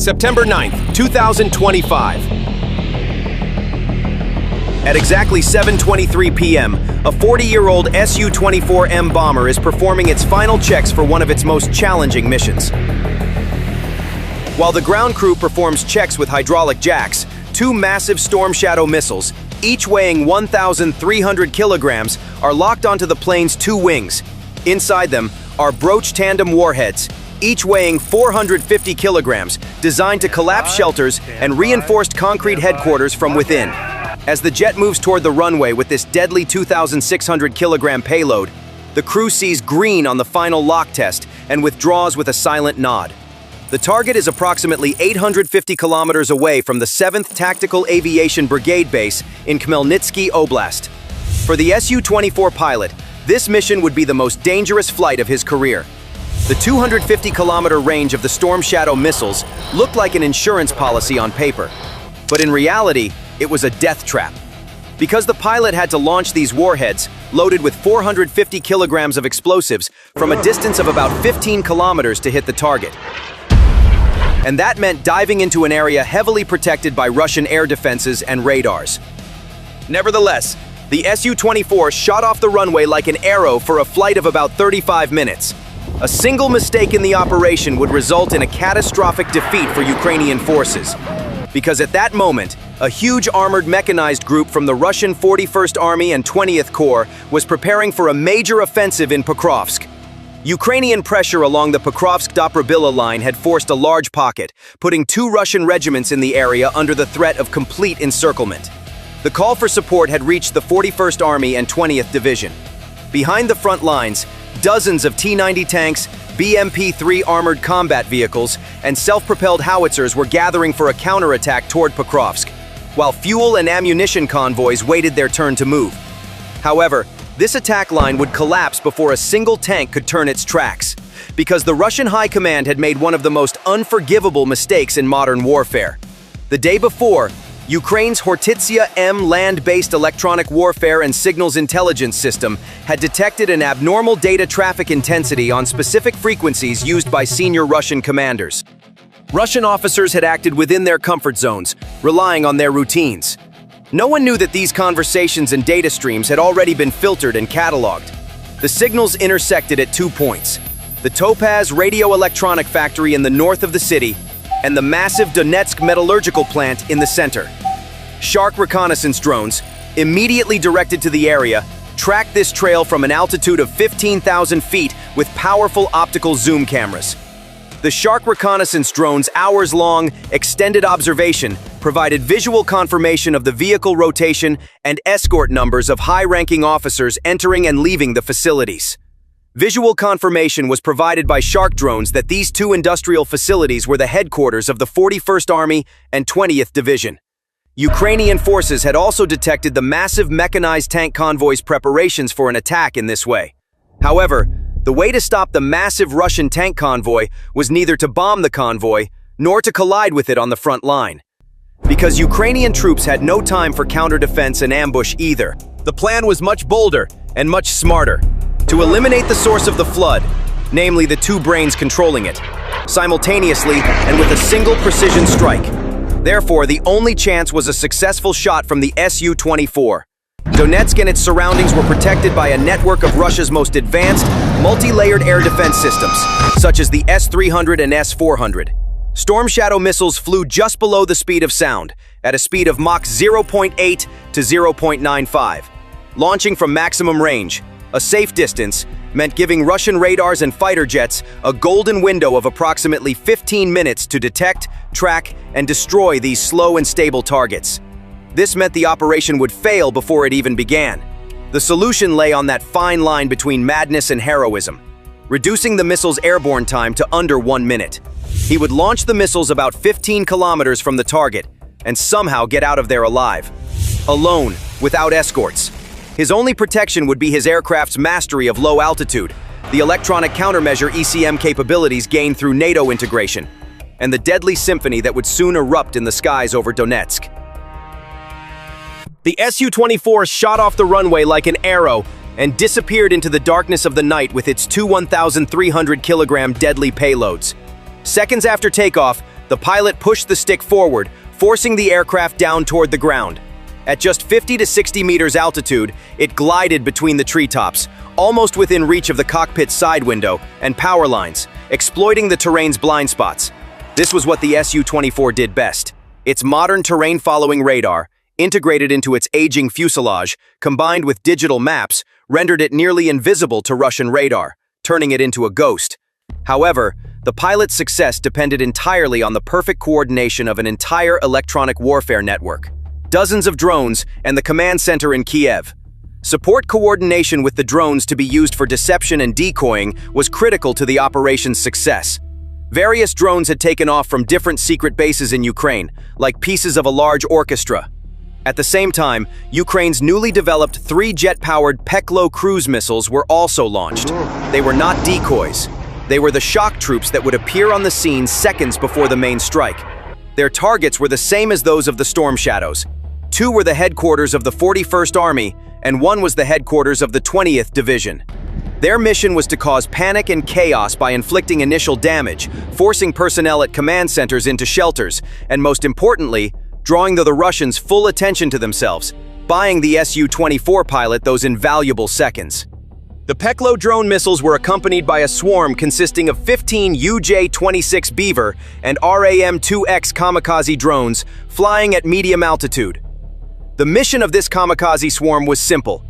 September 9th, 2025. At exactly 7:23 p.m., a 40-year-old Su-24M bomber is performing its final checks for one of its most challenging missions. While the ground crew performs checks with hydraulic jacks, two massive Storm Shadow missiles, each weighing 1,300 kilograms, are locked onto the plane's two wings. Inside them are Broach tandem warheads, each weighing 450 kilograms, designed to collapse shelters and reinforced concrete headquarters from within. As the jet moves toward the runway with this deadly 2,600 kilogram payload, the crew sees green on the final lock test and withdraws with a silent nod. The target is approximately 850 kilometers away from the 7th Tactical Aviation Brigade base in Khmelnytsky Oblast. For the Su-24 pilot, this mission would be the most dangerous flight of his career. The 250-kilometer range of the Storm Shadow missiles looked like an insurance policy on paper, but in reality, it was a death trap. Because the pilot had to launch these warheads, loaded with 450 kilograms of explosives, from a distance of about 15 kilometers to hit the target. And that meant diving into an area heavily protected by Russian air defenses and radars. Nevertheless, the Su-24 shot off the runway like an arrow for a flight of about 35 minutes. A single mistake in the operation would result in a catastrophic defeat for Ukrainian forces. Because at that moment, a huge armored mechanized group from the Russian 41st Army and 20th Corps was preparing for a major offensive in Pokrovsk. Ukrainian pressure along the Pokrovsk-Dobrobila line had forced a large pocket, putting two Russian regiments in the area under the threat of complete encirclement. The call for support had reached the 41st Army and 20th Division. Behind the front lines, dozens of T-90 tanks, BMP-3 armored combat vehicles, and self-propelled howitzers were gathering for a counterattack toward Pokrovsk, while fuel and ammunition convoys waited their turn to move. However, this attack line would collapse before a single tank could turn its tracks, because the Russian High Command had made one of the most unforgivable mistakes in modern warfare. The day before, Ukraine's Hortitsia M land-based electronic warfare and signals intelligence system had detected an abnormal data traffic intensity on specific frequencies used by senior Russian commanders. Russian officers had acted within their comfort zones, relying on their routines. No one knew that these conversations and data streams had already been filtered and cataloged. The signals intersected at 2 points: the Topaz radio electronic factory in the north of the city and the massive Donetsk metallurgical plant in the center. Shark reconnaissance drones, immediately directed to the area, tracked this trail from an altitude of 15,000 feet with powerful optical zoom cameras. The Shark reconnaissance drone's hours-long, extended observation provided visual confirmation of the vehicle rotation and escort numbers of high-ranking officers entering and leaving the facilities. Visual confirmation was provided by Shark drones that these two industrial facilities were the headquarters of the 41st Army and 20th Division. Ukrainian forces had also detected the massive mechanized tank convoy's preparations for an attack in this way. However, the way to stop the massive Russian tank convoy was neither to bomb the convoy nor to collide with it on the front line. Because Ukrainian troops had no time for counter-defense and ambush either, the plan was much bolder and much smarter: to eliminate the source of the flood, namely the two brains controlling it, simultaneously and with a single precision strike. Therefore, the only chance was a successful shot from the Su-24. Donetsk and its surroundings were protected by a network of Russia's most advanced, multi-layered air defense systems, such as the S-300 and S-400. Storm Shadow missiles flew just below the speed of sound, at a speed of Mach 0.8 to 0.95. Launching from maximum range, a safe distance, meant giving Russian radars and fighter jets a golden window of approximately 15 minutes to detect, track, and destroy these slow and stable targets. This meant the operation would fail before it even began. The solution lay on that fine line between madness and heroism, reducing the missile's airborne time to under 1 minute. He would launch the missiles about 15 kilometers from the target and somehow get out of there alive. Alone, without escorts. His only protection would be his aircraft's mastery of low altitude, the electronic countermeasure ECM capabilities gained through NATO integration, and the deadly symphony that would soon erupt in the skies over Donetsk. The Su-24 shot off the runway like an arrow and disappeared into the darkness of the night with its two 1,300 kilogram deadly payloads. Seconds after takeoff, The pilot pushed the stick forward, forcing the aircraft down toward the ground. At just 50 to 60 meters altitude, it glided between the treetops, almost within reach of the cockpit's side window and power lines, exploiting the terrain's blind spots. This was what the Su-24 did best. Its modern terrain-following radar, integrated into its aging fuselage, combined with digital maps, rendered it nearly invisible to Russian radar, turning it into a ghost. However, the pilot's success depended entirely on the perfect coordination of an entire electronic warfare network. Dozens of drones and the command center in Kiev. Support coordination with the drones to be used for deception and decoying was critical to the operation's success. Various drones had taken off from different secret bases in Ukraine, like pieces of a large orchestra. At the same time, Ukraine's newly developed 3 jet-powered Peklo cruise missiles were also launched. They were not decoys. They were the shock troops that would appear on the scene seconds before the main strike. Their targets were the same as those of the Storm Shadows. 2 were the headquarters of the 41st Army, and 1 was the headquarters of the 20th Division. Their mission was to cause panic and chaos by inflicting initial damage, forcing personnel at command centers into shelters, and most importantly, drawing the Russians' full attention to themselves, buying the Su-24 pilot those invaluable seconds. The Peklo drone missiles were accompanied by a swarm consisting of 15 UJ-26 Beaver and RAM-2X kamikaze drones flying at medium altitude. The mission of this kamikaze swarm was simple: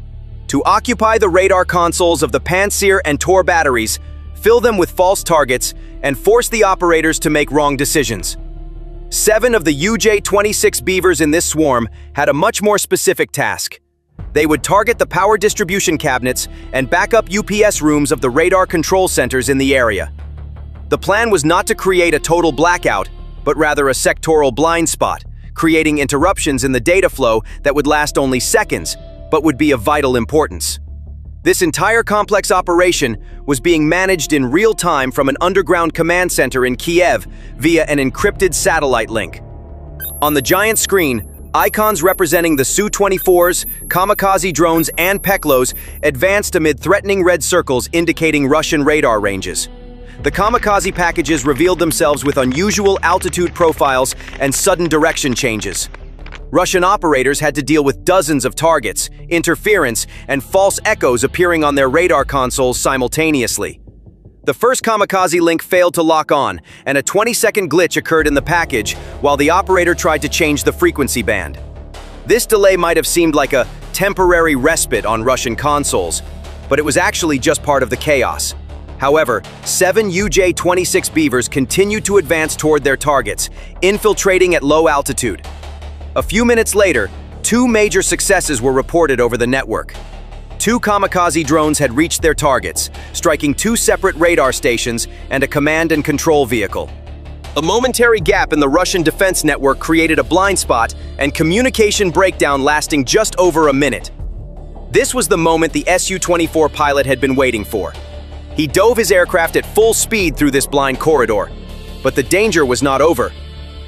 to occupy the radar consoles of the Pantsir and Tor batteries, fill them with false targets, and force the operators to make wrong decisions. 7 of the UJ-26 Beavers in this swarm had a much more specific task. They would target the power distribution cabinets and backup UPS rooms of the radar control centers in the area. The plan was not to create a total blackout, but rather a sectoral blind spot, creating interruptions in the data flow that would last only seconds, but would be of vital importance. This entire complex operation was being managed in real time from an underground command center in Kiev via an encrypted satellite link. On the giant screen, icons representing the Su-24s, kamikaze drones, and Peklos advanced amid threatening red circles indicating Russian radar ranges. The kamikaze packages revealed themselves with unusual altitude profiles and sudden direction changes. Russian operators had to deal with dozens of targets, interference, and false echoes appearing on their radar consoles simultaneously. The first kamikaze link failed to lock on, and a 20-second glitch occurred in the package while the operator tried to change the frequency band. This delay might have seemed like a temporary respite on Russian consoles, but it was actually just part of the chaos. However, 7 UJ-26 Beavers continued to advance toward their targets, infiltrating at low altitude. A few minutes later, 2 major successes were reported over the network. 2 kamikaze drones had reached their targets, striking 2 separate radar stations and a command and control vehicle. A momentary gap in the Russian defense network created a blind spot and communication breakdown lasting just over a minute. This was the moment the Su-24 pilot had been waiting for. He dove his aircraft at full speed through this blind corridor. But the danger was not over.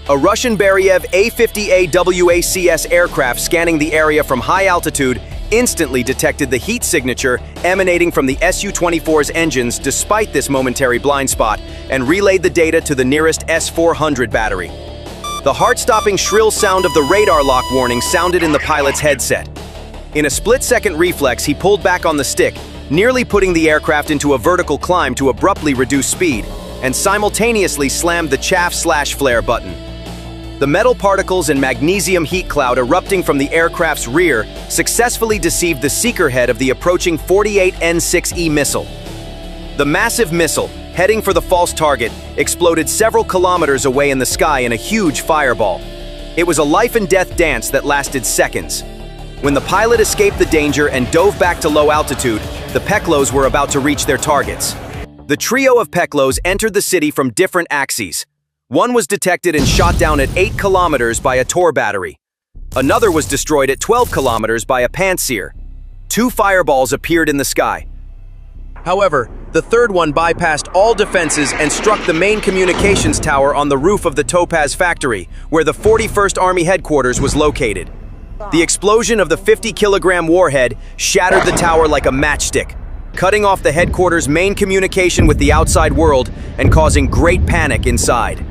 A Russian Beriev A-50A WACS aircraft scanning the area from high altitude instantly detected the heat signature emanating from the Su-24's engines despite this momentary blind spot and relayed the data to the nearest S-400 battery. The heart-stopping shrill sound of the radar lock warning sounded in the pilot's headset. In a split-second reflex, he pulled back on the stick, nearly putting the aircraft into a vertical climb to abruptly reduce speed, and simultaneously slammed the chaff/flare button. The metal particles and magnesium heat cloud erupting from the aircraft's rear successfully deceived the seeker head of the approaching 48N6E missile. The massive missile, heading for the false target, exploded several kilometers away in the sky in a huge fireball. It was a life-and-death dance that lasted seconds. When the pilot escaped the danger and dove back to low altitude, the Peklos were about to reach their targets. The trio of Peklos entered the city from different axes. One was detected and shot down at 8 kilometers by a Tor battery. Another was destroyed at 12 kilometers by a Pantsir. 2 fireballs appeared in the sky. However, the third one bypassed all defenses and struck the main communications tower on the roof of the Topaz factory, where the 41st Army headquarters was located. The explosion of the 50-kilogram warhead shattered the tower like a matchstick, cutting off the headquarters' main communication with the outside world and causing great panic inside.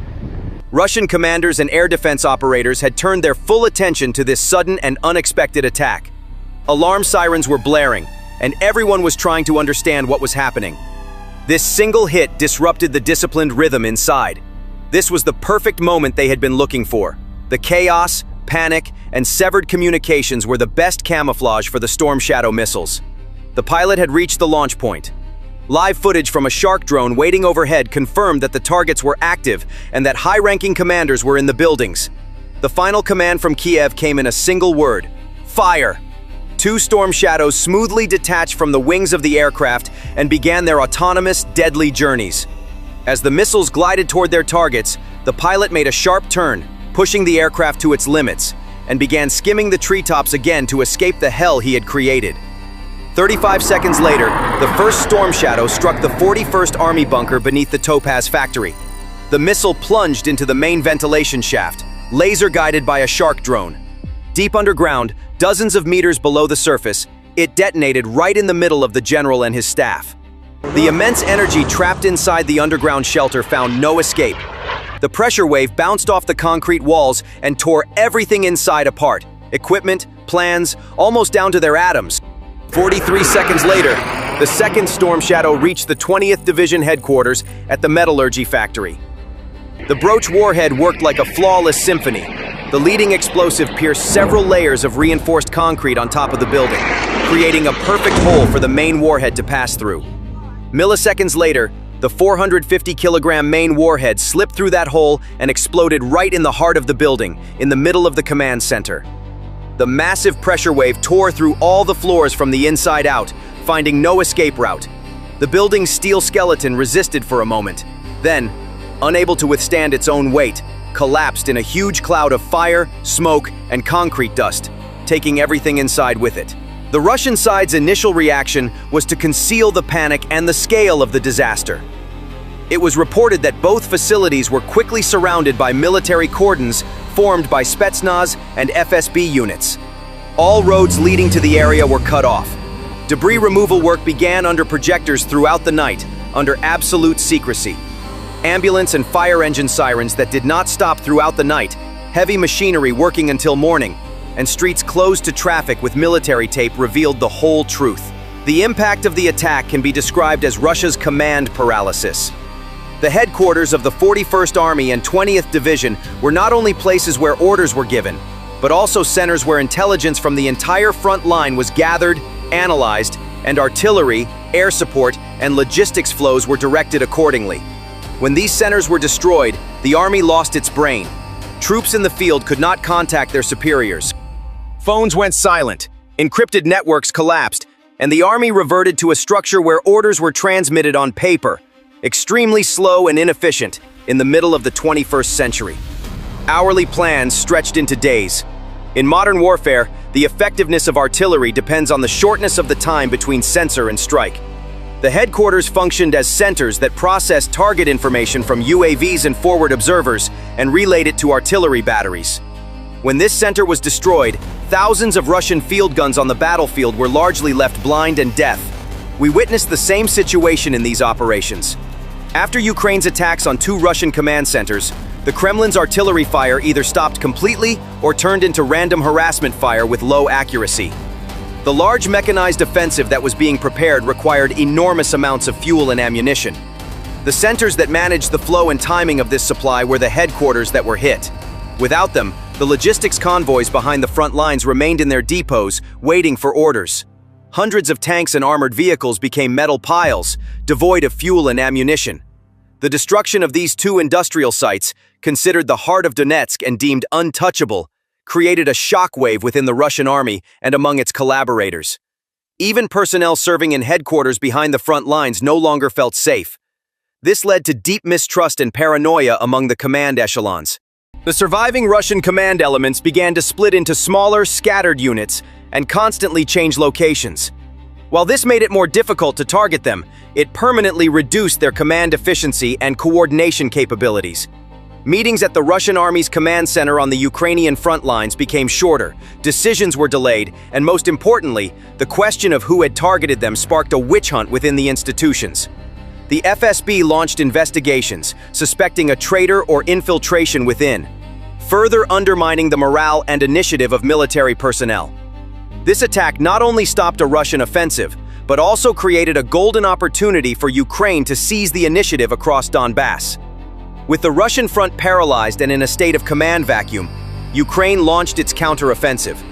Russian commanders and air defense operators had turned their full attention to this sudden and unexpected attack. Alarm sirens were blaring, and everyone was trying to understand what was happening. This single hit disrupted the disciplined rhythm inside. This was the perfect moment they had been looking for. The chaos, panic, and severed communications were the best camouflage for the Storm Shadow missiles. The pilot had reached the launch point. Live footage from a Shark drone waiting overhead confirmed that the targets were active and that high-ranking commanders were in the buildings. The final command from Kiev came in a single word: fire! 2 Storm Shadows smoothly detached from the wings of the aircraft and began their autonomous, deadly journeys. As the missiles glided toward their targets, the pilot made a sharp turn, pushing the aircraft to its limits, and began skimming the treetops again to escape the hell he had created. 35 seconds later, the first Storm Shadow struck the 41st Army bunker beneath the Topaz factory. The missile plunged into the main ventilation shaft, laser-guided by a Shark drone. Deep underground, dozens of meters below the surface, it detonated right in the middle of the general and his staff. The immense energy trapped inside the underground shelter found no escape. The pressure wave bounced off the concrete walls and tore everything inside apart: equipment, plans, almost down to their atoms. 43 seconds later, the second Storm Shadow reached the 20th Division headquarters at the metallurgy factory. The Broach warhead worked like a flawless symphony. The leading explosive pierced several layers of reinforced concrete on top of the building, creating a perfect hole for the main warhead to pass through. Milliseconds later, the 450-kilogram main warhead slipped through that hole and exploded right in the heart of the building, in the middle of the command center. The massive pressure wave tore through all the floors from the inside out, finding no escape route. The building's steel skeleton resisted for a moment, then, unable to withstand its own weight, collapsed in a huge cloud of fire, smoke, and concrete dust, taking everything inside with it. The Russian side's initial reaction was to conceal the panic and the scale of the disaster. It was reported that both facilities were quickly surrounded by military cordons formed by Spetsnaz and FSB units. All roads leading to the area were cut off. Debris removal work began under projectors throughout the night, under absolute secrecy. Ambulance and fire engine sirens that did not stop throughout the night, heavy machinery working until morning, and streets closed to traffic with military tape revealed the whole truth. The impact of the attack can be described as Russia's command paralysis. The headquarters of the 41st Army and 20th Division were not only places where orders were given, but also centers where intelligence from the entire front line was gathered, analyzed, and artillery, air support, and logistics flows were directed accordingly. When these centers were destroyed, the Army lost its brain. Troops in the field could not contact their superiors. Phones went silent, encrypted networks collapsed, and the Army reverted to a structure where orders were transmitted on paper, extremely slow and inefficient in the middle of the 21st century. Hourly plans stretched into days. In modern warfare, the effectiveness of artillery depends on the shortness of the time between sensor and strike. The headquarters functioned as centers that processed target information from UAVs and forward observers and relayed it to artillery batteries. When this center was destroyed, thousands of Russian field guns on the battlefield were largely left blind and deaf. We witnessed the same situation in these operations. After Ukraine's attacks on 2 Russian command centers, the Kremlin's artillery fire either stopped completely or turned into random harassment fire with low accuracy. The large mechanized offensive that was being prepared required enormous amounts of fuel and ammunition. The centers that managed the flow and timing of this supply were the headquarters that were hit. Without them, the logistics convoys behind the front lines remained in their depots, waiting for orders. Hundreds of tanks and armored vehicles became metal piles, devoid of fuel and ammunition. The destruction of these 2 industrial sites, considered the heart of Donetsk and deemed untouchable, created a shockwave within the Russian army and among its collaborators. Even personnel serving in headquarters behind the front lines no longer felt safe. This led to deep mistrust and paranoia among the command echelons. The surviving Russian command elements began to split into smaller, scattered units and constantly change locations. While this made it more difficult to target them, it permanently reduced their command efficiency and coordination capabilities. Meetings at the Russian Army's command center on the Ukrainian front lines became shorter, decisions were delayed, and most importantly, the question of who had targeted them sparked a witch hunt within the institutions. the FSB launched investigations, suspecting a traitor or infiltration within, further undermining the morale and initiative of military personnel. This attack not only stopped a Russian offensive, but also created a golden opportunity for Ukraine to seize the initiative across Donbass. With the Russian front paralyzed and in a state of command vacuum, Ukraine launched its counteroffensive.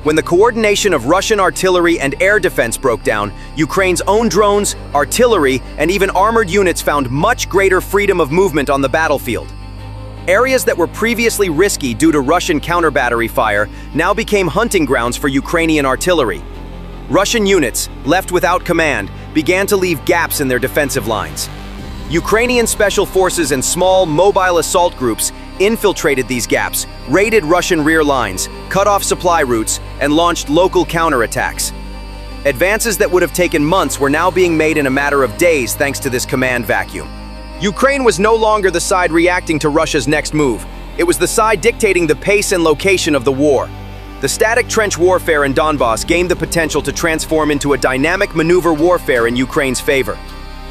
When the coordination of Russian artillery and air defense broke down, Ukraine's own drones, artillery, and even armored units found much greater freedom of movement on the battlefield. Areas that were previously risky due to Russian counter-battery fire now became hunting grounds for Ukrainian artillery. Russian units, left without command, began to leave gaps in their defensive lines. Ukrainian special forces and small, mobile assault groups infiltrated these gaps, raided Russian rear lines, cut off supply routes, and launched local counterattacks. Advances that would have taken months were now being made in a matter of days thanks to this command vacuum. Ukraine was no longer the side reacting to Russia's next move. It was the side dictating the pace and location of the war. The static trench warfare in Donbass gained the potential to transform into a dynamic maneuver warfare in Ukraine's favor.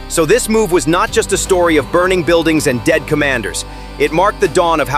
So this move was not just a story of burning buildings and dead commanders. It marked the dawn of how